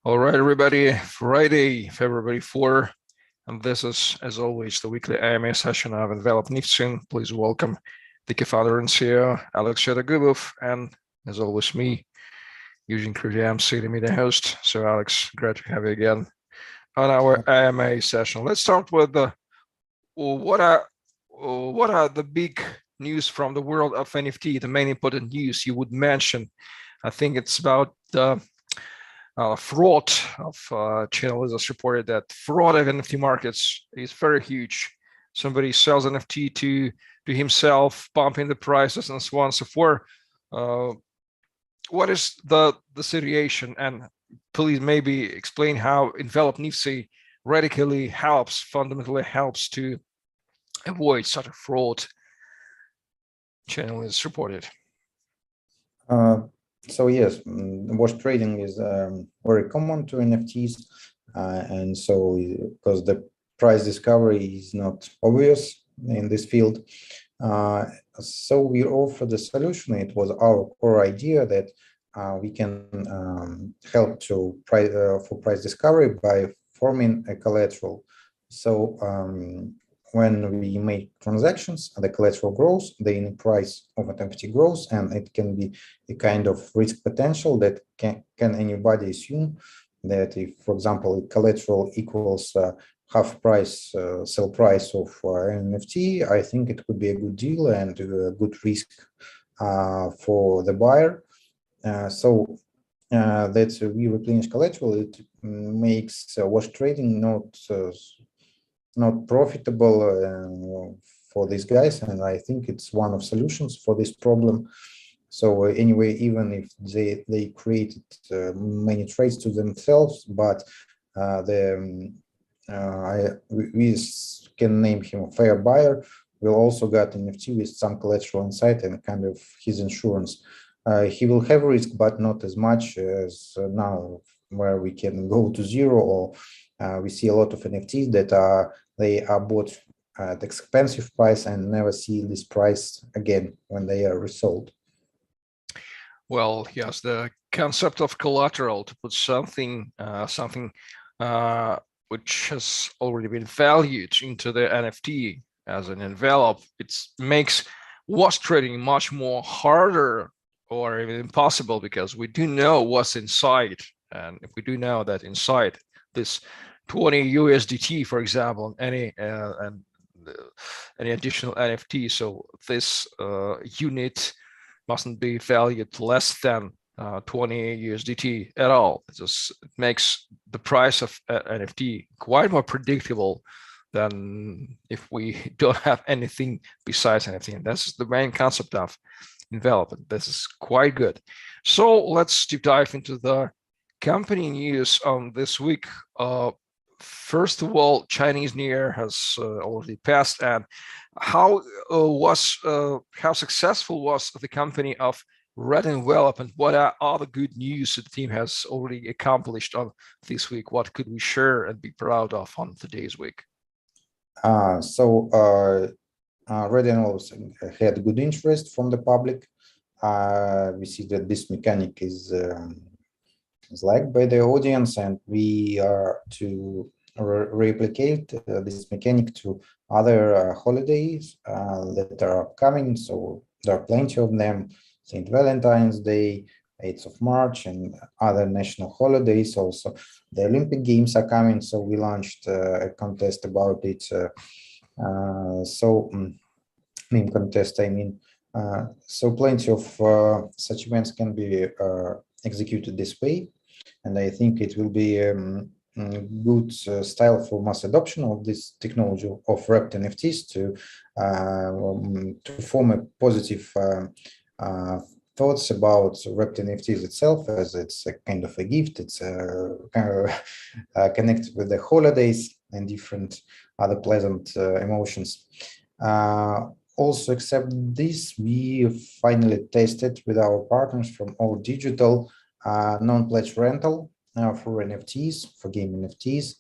All right, everybody, Friday, February 4, and this is, as always, the weekly AMA session of Envelop NIFTSY. Please welcome the co-founder and CEO, Alex Shedogubov, and as always, me, Eugene Krujamsky, the media host. So, Alex, great to have you again on our AMA session. Let's start with what are the big news from the world of NFT, the main important news you would mention. I think it's about the fraud of channels reported that fraud of NFT markets is very huge. Somebody sells NFT to himself, pumping the prices and so on and so forth. What is the situation? And please maybe explain how Envelop NIFTSY radically fundamentally helps to avoid such a fraud channel is reported. So yes, wash trading is very common to NFTs, and so because the price discovery is not obvious in this field, so we offer the solution. It was our core idea that we can help to for price discovery by forming a collateral. So when we make transactions, the collateral grows, the unit price of an NFT grows, and it can be a kind of risk potential that can anybody assume that if, for example, collateral equals half price sell price of an NFT, I think it could be a good deal and a good risk for the buyer. So that we replenish collateral, it makes wash trading not profitable for these guys, and I think it's one of solutions for this problem. So anyway, even if they created many trades to themselves, but we can name him a fair buyer, will also got NFT with some collateral inside and kind of his insurance. He will have risk, but not as much as now, where we can go to zero, or we see a lot of NFTs that they are bought at expensive price and never see this price again when they are resold. Well, yes, the concept of collateral, to put something which has already been valued into the NFT as an envelope, it makes wash trading much more harder or even impossible, because we do know what's inside. And if we do know that inside this 20 USDT, for example, any additional NFT, so this unit mustn't be valued less than 20 USDT at all. It makes the price of NFT quite more predictable than if we don't have anything besides NFT. And that's the main concept of Envelop. This is quite good. So let's deep dive into the company news on this week. First of all, Chinese New Year has already passed, and how successful was the company of Red Envelop, and what are all the good news that the team has already accomplished on this week? What could we share and be proud of on today's week? Red Envelop had good interest from the public. We see that this mechanic is liked by the audience, and we are to replicate this mechanic to other holidays that are upcoming. So there are plenty of them: St. Valentine's Day, 8th of March, and other national holidays. Also, the Olympic Games are coming, so we launched a contest about it. Meme contest, I mean. So plenty of such events can be executed this way, and I think it will be good style for mass adoption of this technology of wrapped NFTs to form a positive thoughts about wrapped NFTs itself, as it's a kind of a gift. It's kind of connected with the holidays and different other pleasant emotions. Also, except this, we finally tested with our partners from All Digital non-pledge rental for NFTs, for game NFTs.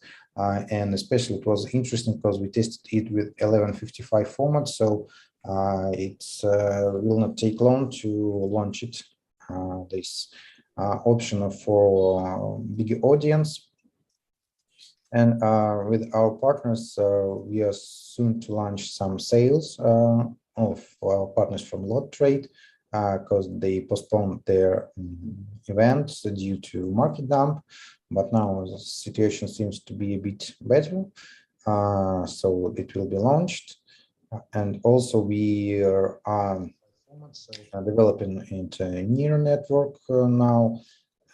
And especially it was interesting because we tested it with 1155 format. So it will not take long to launch it. This option for bigger audience. And with our partners, we are soon to launch some sales of our partners from Lot Trade because they postponed their events due to market dump. But now the situation seems to be a bit better. So it will be launched. And also we are developing into a neural network now.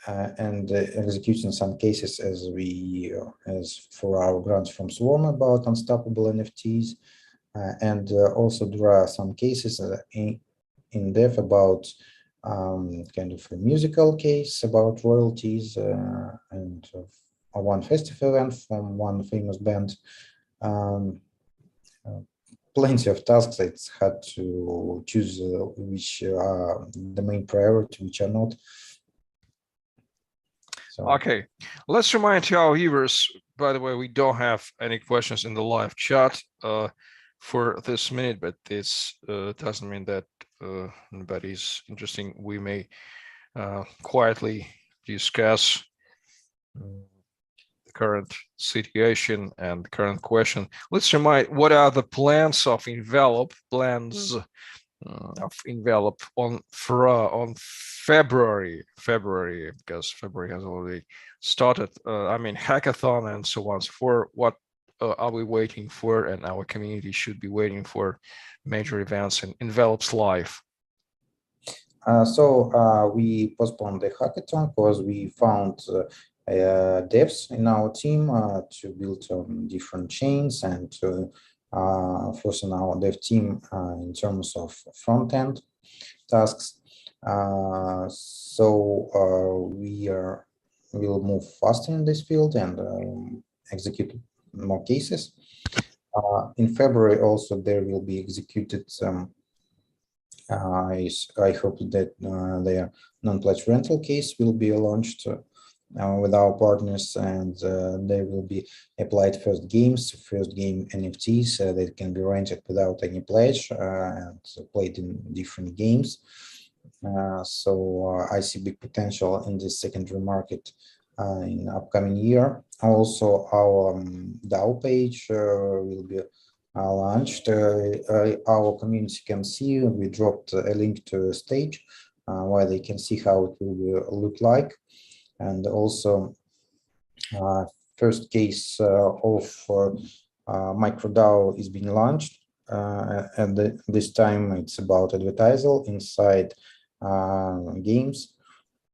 And executing some cases as for our grants from Swarm about unstoppable NFTs, and also there are some cases in depth about kind of a musical case about royalties and one festival event from one famous band. Plenty of tasks. It's hard to choose which are the main priority, which are not. Okay, let's remind to our viewers, by the way, we don't have any questions in the live chat for this minute, but this doesn't mean that nobody's interesting. We may quietly discuss the current situation and the current question. Let's remind, what are the plans of Envelop, on February, because February has already started. I mean, hackathon and so on. For what are we waiting for, and our community should be waiting for major events in Envelop's life? So we postponed the hackathon because we found devs in our team to build different chains and to first in our dev team in terms of front-end tasks. We'll move faster in this field and execute more cases. In February also there will be executed I hope that their non-pledge rental case will be launched with our partners, and they will be applied first game NFTs that can be rented without any pledge and played in different games. So I see big potential in this secondary market in upcoming year. Also, our DAO page will be launched. Our community can see we dropped a link to a stage where they can see how it will look like. And also, first case of MicroDAO is being launched. And this time it's about advertisal inside games.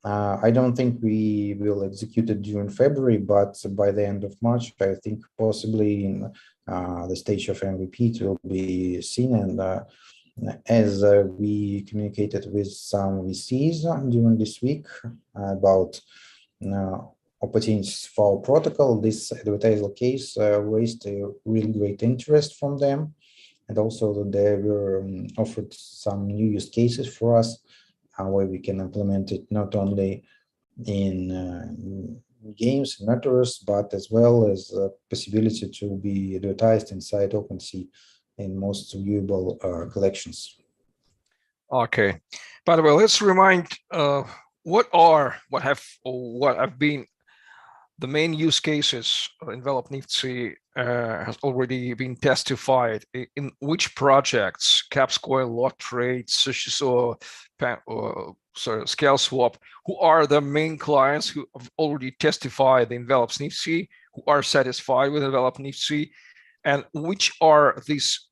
I don't think we will execute it during February, but by the end of March, I think possibly in the stage of MVP it will be seen. And as we communicated with some VCs during this week about opportunities for our protocol, this advertisal case raised a really great interest from them. And also they were offered some new use cases for us where we can implement it not only in games and metaverse, but as well as a possibility to be advertised inside OpenSea in most viewable collections. Okay. By the way, let's remind what have been the main use cases Envelop NIFTSY has already been testified. In which projects, CapScoil, Lot Trade, Scale Swap, who are the main clients who have already testified the Envelop NIFTSY, who are satisfied with Envelop NIFTSY, and which are these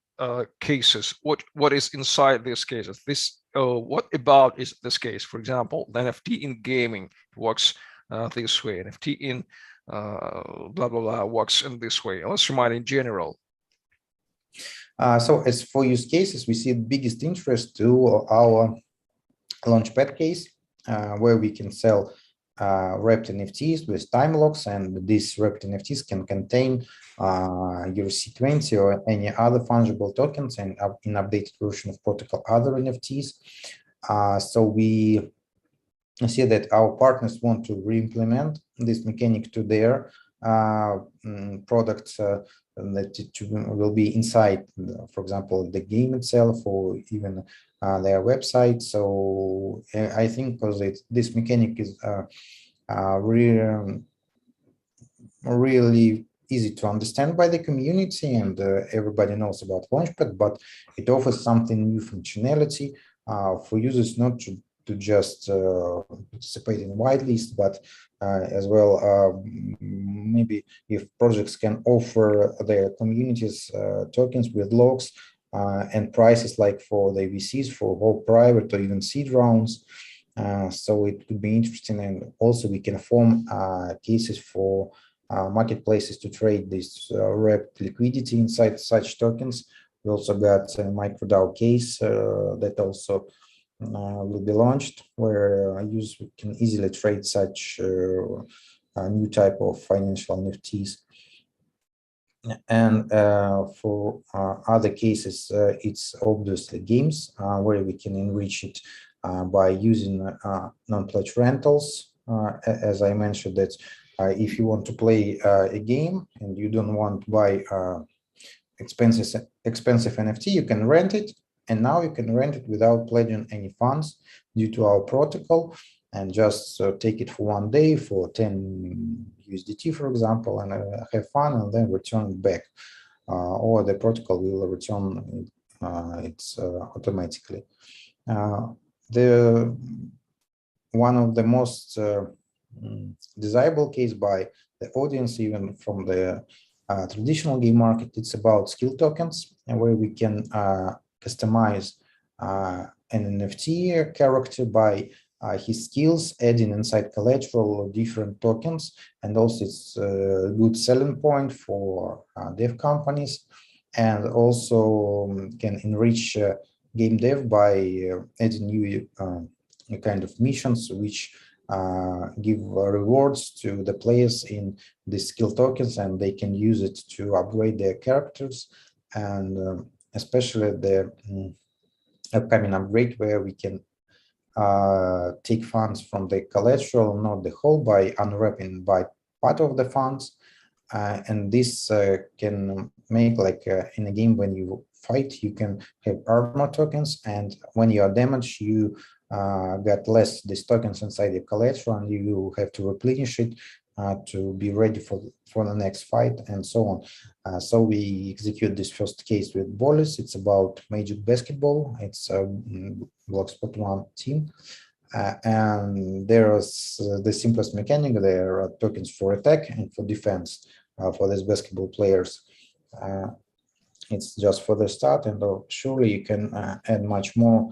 cases? What is inside these cases? What about is this case? For example, the NFT in gaming works this way. NFT in blah blah blah works in this way. Let's remind in general. So as for use cases, we see the biggest interest to our Launchpad case, where we can sell wrapped NFTs with time locks, and these wrapped NFTs can contain ERC20 or any other fungible tokens and in updated version of protocol other NFTs. So we see that our partners want to re-implement this mechanic to their products that it will be inside, for example, the game itself, or even their website. So I think because this mechanic is really easy to understand by the community, and everybody knows about Launchpad, but it offers something new functionality for users not to just participate in whitelist, but as well maybe if projects can offer their communities tokens with locks and prices like for the VCs for all private or even seed rounds. So it could be interesting, and also we can form cases for marketplaces to trade this wrapped liquidity inside such tokens. We also got a MicroDAO case that also will be launched, where users can easily trade such a new type of financial NFTs. And for other cases, it's obviously games where we can enrich it by using non-pledge rentals. As I mentioned, that if you want to play a game and you don't want to buy expensive NFT, you can rent it. And now you can rent it without pledging any funds due to our protocol, and just take it for 1 day for 10 USDT, for example, and have fun and then return it back. Or the protocol will return it automatically. One of the most desirable case by the audience, even from the traditional game market, it's about skill tokens, and where we can customize an NFT character by his skills, adding inside collateral different tokens, and also it's a good selling point for dev companies, and also can enrich game dev by adding new kind of missions which give rewards to the players in the skill tokens, and they can use it to upgrade their characters. And especially the upcoming upgrade where we can take funds from the collateral, not the whole, by unwrapping by part of the funds. And this can make, like in a game when you fight, you can have armor tokens, and when you are damaged, you get less these tokens inside your collateral, and you have to replenish it to be ready for the next fight, and so on. So we execute this first case with Bolis. It's about Magic Basketball. It's a Blockspot 1 team. And there's the simplest mechanic. There are tokens for attack and for defense for these basketball players. It's just for the start, and surely you can add much more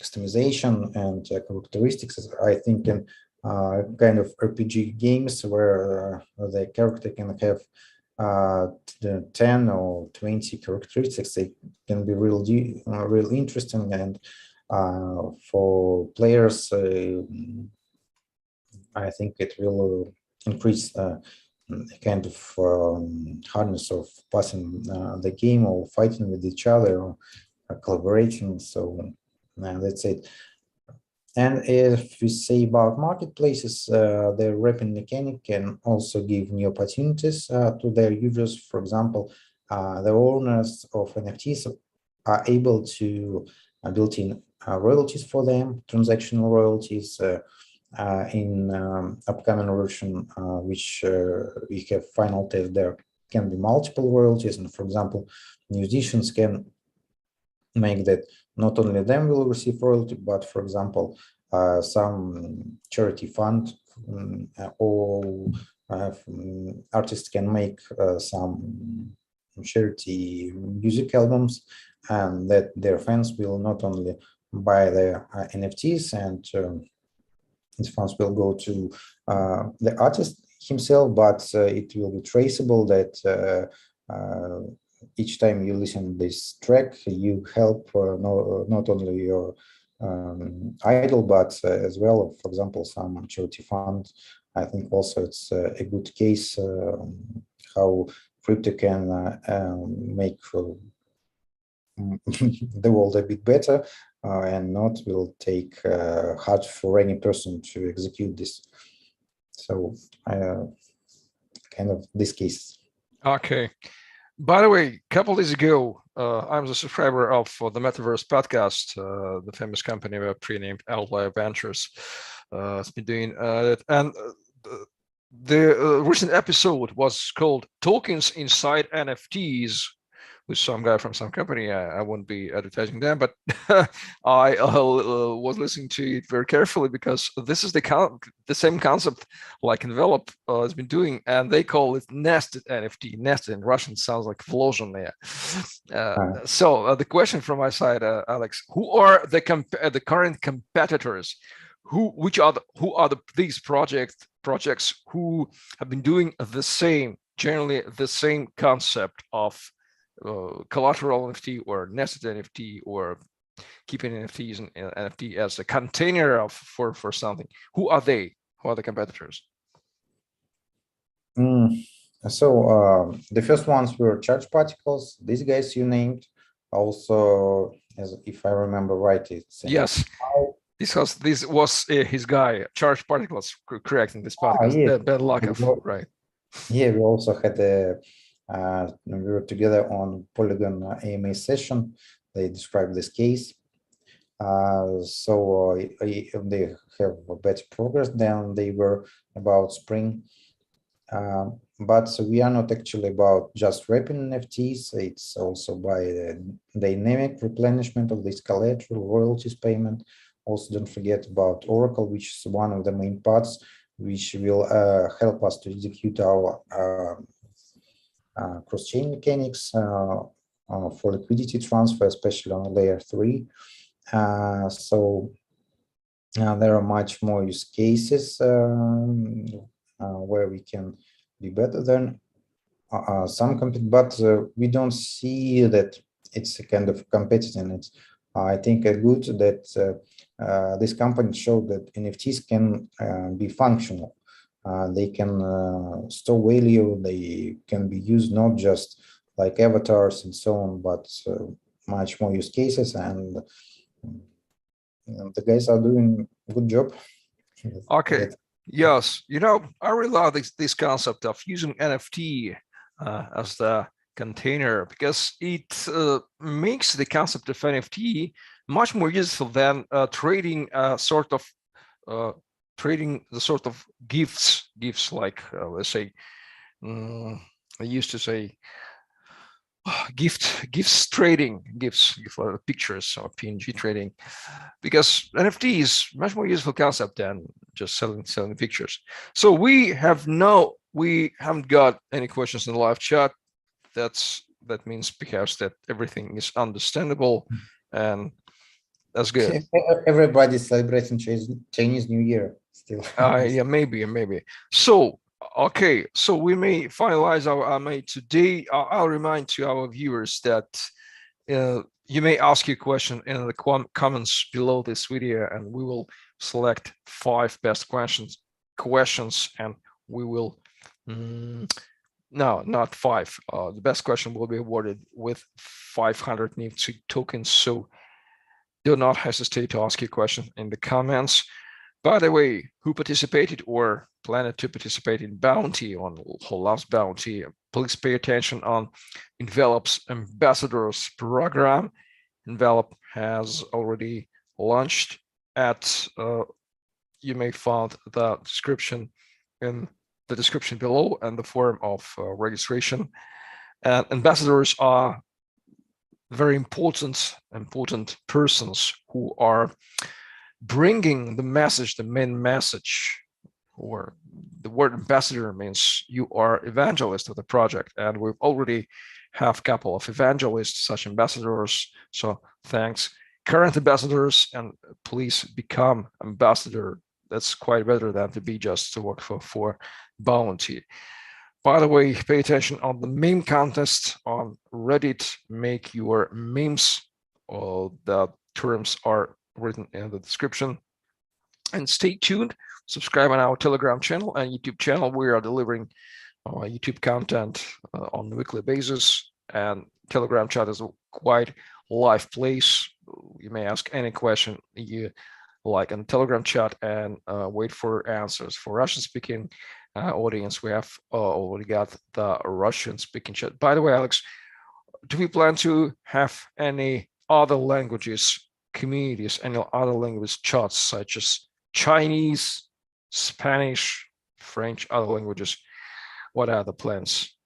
customization and characteristics, I think, in kind of RPG games where the character can have 10 or 20 characteristics. It can be real interesting, and for players, I think it will increase kind of hardness of passing the game, or fighting with each other, or collaborating. So that's it. And if we say about marketplaces, the wrapping mechanic can also give new opportunities to their users. For example, the owners of NFTs are able to build in royalties for them, transactional royalties. In upcoming version, which we have final test, there can be multiple royalties. And for example, musicians can make that not only them will receive royalty, but for example, some charity fund or artists can make some charity music albums, and that their fans will not only buy their NFTs, and these funds will go to the artist himself, but it will be traceable that each time you listen to this track, you help not only your idol, but as well, for example, some charity fund. I think also it's a good case how crypto can make the world a bit better, and not will take hard for any person to execute this. So kind of this case. Okay. By the way, a couple days ago, I'm the subscriber of the Metaverse podcast, the famous company pre-named Outlier Ventures. It's been doing it, and the recent episode was called "Tokens Inside NFTs," with some guy from some company. I won't be advertising them, but I was listening to it very carefully because this is the same concept like Envelop has been doing, and they call it nested NFT. Nested in Russian sounds like вложенные. So the question from my side, Alex, who are the current competitors? Who are these projects who have been doing generally the same concept of collateral NFT or nested NFT or keeping NFTs and NFT as a container for something? Who are they? Who are the competitors? So the first ones were charge particles. These guys you named. Also, as if I remember right, it's yes. This was his guy, charge particles, correct in this podcast. Yeah. Ben Lakov, right? Yeah, we also had we were together on Polygon AMA session. They described this case. So they have better progress than they were about Spring. But we are not actually about just wrapping NFTs. It's also by the dynamic replenishment of this collateral, royalties payment. Also, don't forget about Oracle, which is one of the main parts, which will help us to execute our cross-chain mechanics for liquidity transfer, especially on layer 3. So there are much more use cases where we can be better than some but we don't see that it's a kind of competitiveness. I think it's good that this company showed that NFTs can be functional. They can store value. They can be used not just like avatars and so on, but much more use cases. And the guys are doing a good job. Okay. Yes, I really love this concept of using NFT as the container because it makes the concept of NFT much more useful than trading trading the sort of gifts like let's say I used to say gifts trading, gifts pictures or PNG trading, because NFT is much more useful concept than just selling pictures. So we haven't got any questions in the live chat. That means perhaps that everything is understandable, and that's good. Everybody's celebrating Chinese New Year still. Yeah, maybe. So okay, so we may finalize our AMA today. I'll remind to our viewers that you may ask your question in the comments below this video, and we will select 5 best questions, and we will no, not 5. The best question will be awarded with 500 NIFTSY tokens. So do not hesitate to ask your question in the comments. By the way, who participated or planned to participate in Bounty, on who loves Bounty, please pay attention on Envelop's Ambassadors program. Envelop has already launched at, you may find the description in the description below and the form of registration. And ambassadors are very important persons who are bringing the message, the main message, or the word ambassador means you are evangelist of the project, and we've already have a couple of evangelists, such ambassadors. So thanks, current ambassadors, and please become ambassador. That's quite better than to be just to work for Bounty. By the way, pay attention on the meme contest on Reddit. Make your memes. All the terms are written in the description. And stay tuned. Subscribe on our Telegram channel and YouTube channel. We are delivering YouTube content on a weekly basis. And Telegram chat is a quite live place. You may ask any question you like on Telegram chat and wait for answers. For Russian speaking audience, we have already got the Russian speaking chat. By the way, Alex, do we plan to have any other languages communities, any other language chats such as Chinese, Spanish, French, other languages? What are the plans?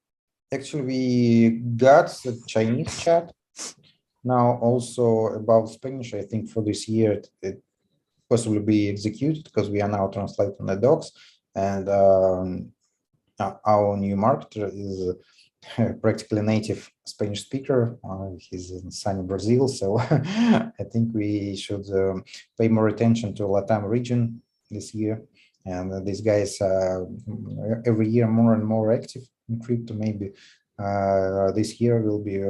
Actually, we got the Chinese chat. Now also about Spanish, I think for this year it possibly be executed because we are now translating the docs, and our new marketer is practically native Spanish speaker. He's in sunny Brazil, so I think we should pay more attention to Latam region this year. And these guys every year more and more active in crypto. Maybe this year will be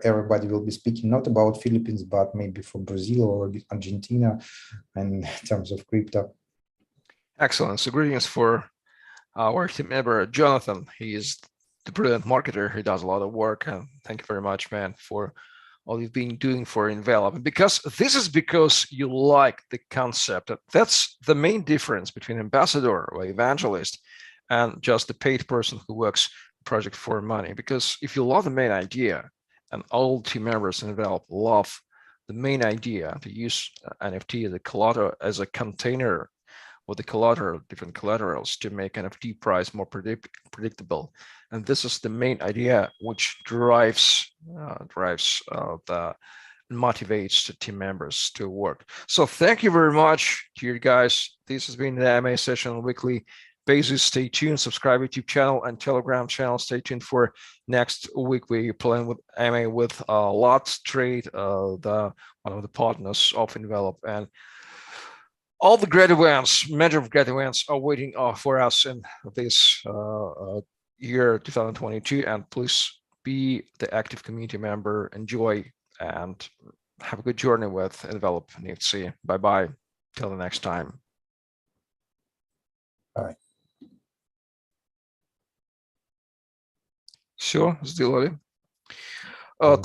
everybody will be speaking not about Philippines, but maybe for Brazil or Argentina in terms of crypto. Excellent. So greetings for our team member, Jonathan. He is the brilliant marketer. He does a lot of work. And thank you very much, man, for all you've been doing for Envelop. And because you like the concept. That's the main difference between ambassador or evangelist and just the paid person who works project for money. Because if you love the main idea, and all team members in Envelop love the main idea to use NFT as a collateral, as a container with the collateral, different collaterals to make NFT price more predictable. And this is the main idea which drives the motivates the team members to work. So thank you very much to you guys. This has been the MA session on a weekly basis. Stay tuned, subscribe YouTube channel and Telegram channel. Stay tuned for next week. We plan with MA with Lots Trade, one of the partners of Envelop, and all the great events, major great events are waiting for us in this year 2022. And please be the active community member, enjoy, and have a good journey with Envelop NIFTSY. Bye-bye. Till the next time. Bye. Все, сделали. Так.